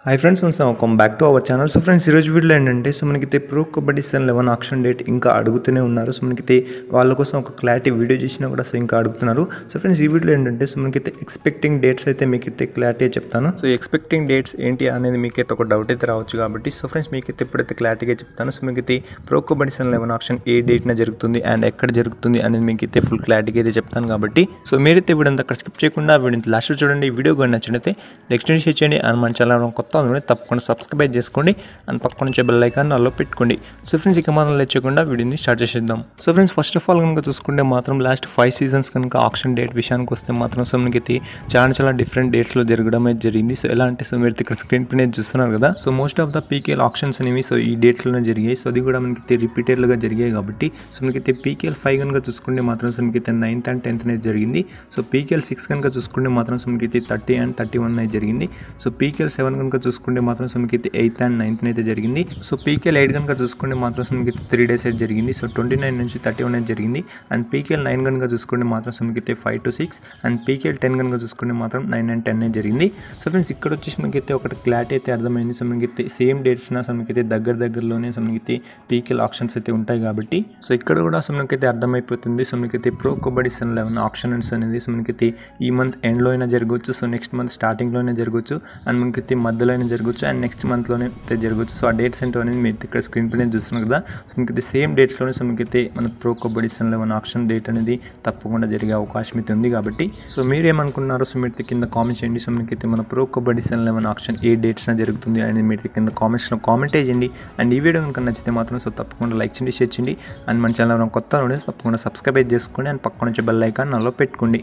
Hi friends, welcome back to our channel. So friends, ఈరోజు వీడియోలో ఏంటంటే మనకైతే pro kabaddi season 11 auction date ఇంకా అడుగుతూనే ఉన్నారు. సో మనకైతే వాళ్ళ కోసం ఒక క్లారిటీ వీడియో చేసినా కూడా ఇంకా అడుగుతున్నారు. సో ఫ్రెండ్స్, ఈ వీడియోలో ఏంటంటే మనకైతే ఎక్స్పెక్టింగ్ డేట్స్ అయితే మీకైతే క్లారిటీ చెప్తాను. సో ఎక్స్పెక్టింగ్ డేట్స్ ఏంటి అనేది మీకైతే ఒక డౌట్ అయితే రావచ్చు కాబట్టి సో ఫ్రెండ్స్ మీకైతే ఇప్పుడైతే క్లారిటీగా చెప్తాను. సో మీకైతే ప్రో కబడ్డీ సీజన్ 11 ఆక్షన్ ఏ డేట్న జరుగుతుంది అండ్ ఎక్కడ జరుగుతుంది అనేది మీకైతే ఫుల్ క్లారిటీగా అయితే చెప్తాను కాబట్టి సో మీరైతే వీడియో అంతా అక్కడ స్కిప్ చేయకుండా వీడియో లాస్ట్ చూడండి. ఈ వీడియో కూడా నచ్చినట్లయితే నెక్స్ట్ షేర్ చేయండి అండ్ మన ఛానల్ కొత్త తప్పకుండా సబ్స్క్రైబ్ చేసుకోండి అండ్ పక్కన నుంచి బెల్ ఐకాన్ అల్లో పెట్టుకోండి. సో ఫ్రెండ్స్, ఇక మనం లేచకుండా వీడియోని స్టార్ట్ చేసేద్దాం. So friends, first of all కనుక చూసుకుంటే మాత్రం లాస్ట్ 5 సీజన్స్ కనుక ఆక్షన్ డేట్ విషయానికి వస్తే మాత్రం సో మనకి చాలా డిఫరెంట్ డేట్స్లో జరగడం అయితే జరిగింది. సో ఎలా అంటే సో మీరు ఇక్కడ స్క్రీన్ పైన చూస్తున్నారు కదా. So most of the PKL options అనేవి సో ఈ డేట్స్లోనే జరిగాయి. సో అది కూడా మనకి రిపీటెడ్గా జరిగాయి కాబట్టి సో మనకి పీకేఎల్ 5 కనుక చూసుకుంటే మాత్రం సో మనకి 9th and 10th అనేది జరిగింది. సో పీకేఎల్ 6 కనుక చూసుకుంటే మాత్రం సో మనకి 30 and 31 అనేది జరిగింది. సో పీకేఎల్ 7 కనుక చూసుకుంటే మాత్రం సో మనకి 8th and 9th అయితే జరిగింది. సో పీకేఎల్ 8 కనుక చూసుకుంటే మాత్రం సో మనకి 3 days అయితే జరిగింది. సో 29 నుంచి 31 అయితే జరిగింది. అండ్ పీకేఎల్ 9 కనుక చూసుకుంటే మాత్రం సో మనకి 5 to 6 అండ్ పీకేఎల్ 10 కనుక చూసుకుంటే మాత్రం 9 and 10 అయితే జరిగింది. సో ఫ్రెండ్స్, ఇక్కడ వచ్చేసి మనకైతే ఒకటి క్లారిటీ అయితే అర్థమైంది. సో మనకి సేమ్ డేట్స్ సో మనకైతే దగ్గరలోనే సో మనకి పీకేఎల్ ఆప్షన్స్ అయితే ఉంటాయి కాబట్టి సో ఇక్కడ కూడా సో మనకైతే అర్థమైపోతుంది. సో మనకైతే ప్రో కబడ్డీ సీజన్ 11 ఆప్షన్స్ అనేది సో మనకైతే ఈ మంత్ ఎండ్లో అయినా జరగవచ్చు, సో నెక్స్ట్ మంత్ స్టార్టింగ్లోనే జరగవచ్చు అండ్ మనకైతే మధ్యలో అయినా జరగవచ్చు అండ్ నెక్స్ట్ మంత్లోనే జరగవచ్చు. సో ఆ డేట్స్ ఏంటో అనేది మీరు ఇక్కడ స్క్రీన్ పైన చూస్తున్నారు కదా. సో మనకైతే సేమ్ డేట్స్లోనే సో మనకైతే మన pro kabaddi season 11 option date అనేది తప్పకుండా జరిగే అవకాశం అయితే ఉంది కాబట్టి సో మీరేమనుకున్నారో సో మీరు కింద కామెంట్ చేయండి. సో మనకైతే మన ప్రో కబడ్డీ సీజన్ 11 ఆప్షన్ ఏ డేట్స్న జరుగుతుంది అనేది మీరు కింద కామెంట్స్లో కామెంట్ చేయండి. అండ్ ఈ వీడియో కనుక నచ్చితే మాత్రం సో తప్పకుండా లైక్ చేయండి, షేర్ చేయండి అండ్ మన ఛానల్ కొత్త తప్పకుండా సబ్స్క్రైబ్ చేసుకోండి అండ్ పక్కన నుంచి బెల్ ఐకాన్ అల్లో పెట్టుకోండి.